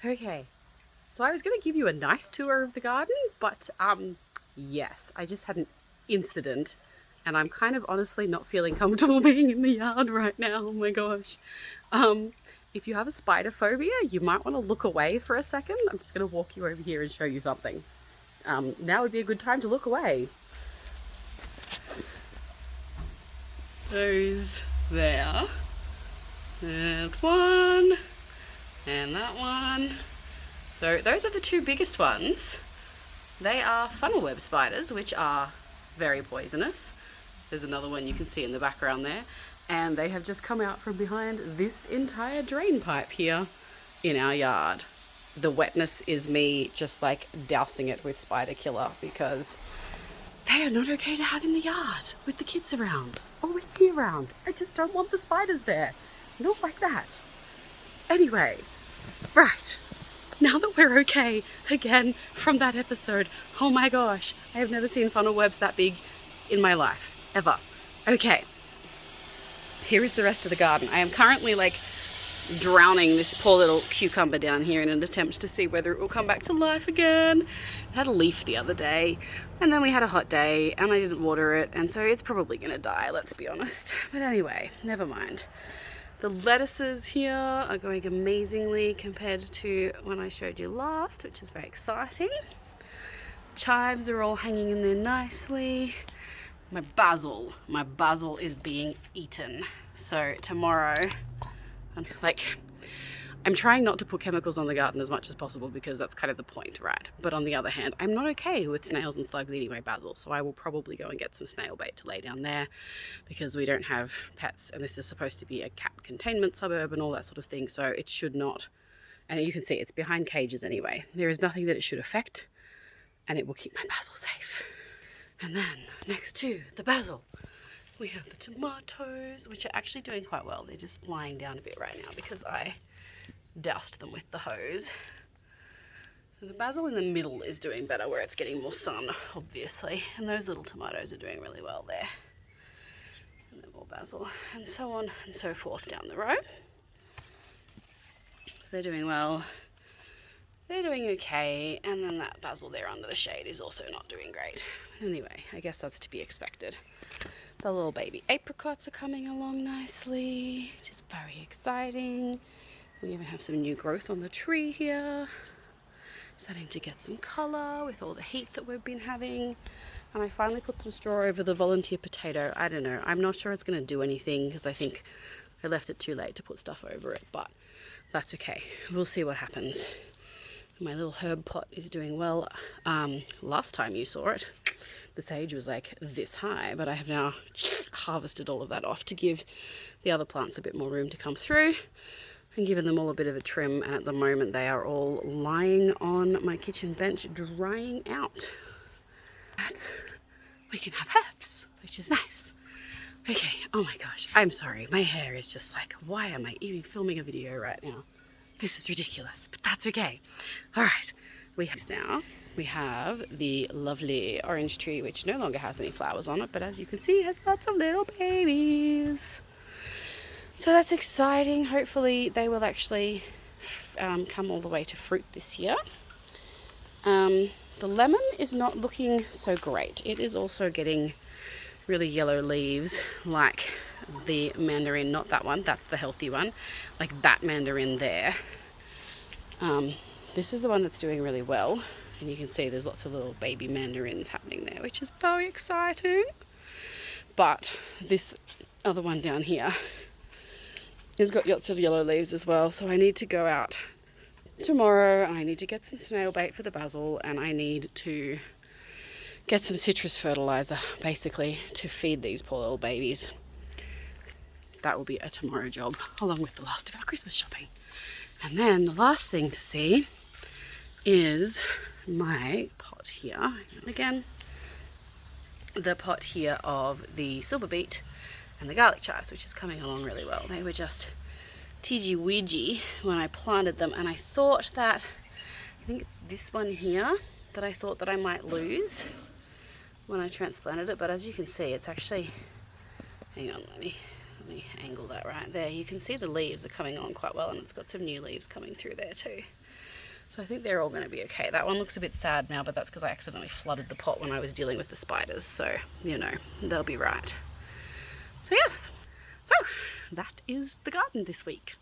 Okay, so I was going to give you a nice tour of the garden, but yes, I just had an incident and I'm kind of honestly not feeling comfortable being in the yard right now. Oh my gosh. Um, if you have a spider phobia, you might want to look away for a second. I'm just going to walk you over here and show you something. Now would be a good time to look away. Those there. And one. And that one. So those are the two biggest ones. They are funnel web spiders, which are very poisonous. There's another one you can see in the background there. And they have just come out from behind this entire drain pipe here in our yard. The wetness is me just like dousing it with spider killer because they are not okay to have in the yard with the kids around or with me around. I just don't want the spiders there. Not like that. Anyway, right. Now that we're okay again from that episode, oh my gosh, I have never seen funnel webs that big in my life, ever. Okay, here is the rest of the garden. I am currently like drowning this poor little cucumber down here in an attempt to see whether it will come back to life again. It had a leaf the other day, and then we had a hot day, and I didn't water it, and so it's probably gonna die, let's be honest. But anyway, never mind. The lettuces here are going amazingly compared to when I showed you last, which is very exciting. Chives are all hanging in there nicely. My basil is being eaten. So tomorrow, I'm trying not to put chemicals on the garden as much as possible because that's kind of the point, right? But on the other hand, I'm not okay with snails and slugs eating my basil, so I will probably go and get some snail bait to lay down there because we don't have pets and this is supposed to be a cat containment suburb and all that sort of thing, so it should not, and you can see it's behind cages anyway. There is nothing that it should affect and it will keep my basil safe. And then next to the basil, we have the tomatoes, which are actually doing quite well. They're just lying down a bit right now because I doused them with the hose. So the basil in the middle is doing better where it's getting more sun, obviously. And those little tomatoes are doing really well there. And then more basil, and so on and so forth down the row. So they're doing well. They're doing okay. And then that basil there under the shade is also not doing great. Anyway, I guess that's to be expected. The little baby apricots are coming along nicely, which is very exciting. We even have some new growth on the tree here. Starting to get some colour with all the heat that we've been having. And I finally put some straw over the volunteer potato. I don't know, I'm not sure it's going to do anything because I think I left it too late to put stuff over it, but that's okay. We'll see what happens. My little herb pot is doing well. Last time you saw it, the sage was like this high, but I have now harvested all of that off to give the other plants a bit more room to come through and given them all a bit of a trim, and at the moment they are all lying on my kitchen bench drying out. But we can have herbs, which is nice. Okay, oh my gosh, I'm sorry, my hair is just like, why am I even filming a video right now? This is ridiculous, but that's okay. All right, we have the lovely orange tree, which no longer has any flowers on it, but as you can see, has lots of little babies. So that's exciting. Hopefully they will actually come all the way to fruit this year. The lemon is not looking so great. It is also getting really yellow leaves like the mandarin, not that one, that's the healthy one, like that mandarin there. This is the one that's doing really well, and you can see there's lots of little baby mandarins happening there, which is very exciting. But this other one down here has got lots of yellow leaves as well, so I need to go out tomorrow. I need to get some snail bait for the basil, and I need to get some citrus fertilizer basically to feed these poor little babies. That will be a tomorrow job, along with the last of our Christmas shopping. And then the last thing to see is my pot here. And again, the pot here of the silver beet and the garlic chives, which is coming along really well. They were just tidgy-widgy when I planted them, and I thought that, I think it's this one here, that I thought that I might lose when I transplanted it, but as you can see, it's actually, hang on, let me angle that right there. You can see the leaves are coming on quite well, and it's got some new leaves coming through there too. So I think they're all going to be okay. That one looks a bit sad now, but that's because I accidentally flooded the pot when I was dealing with the spiders. So, you know, they'll be right. So yes, so that is the garden this week.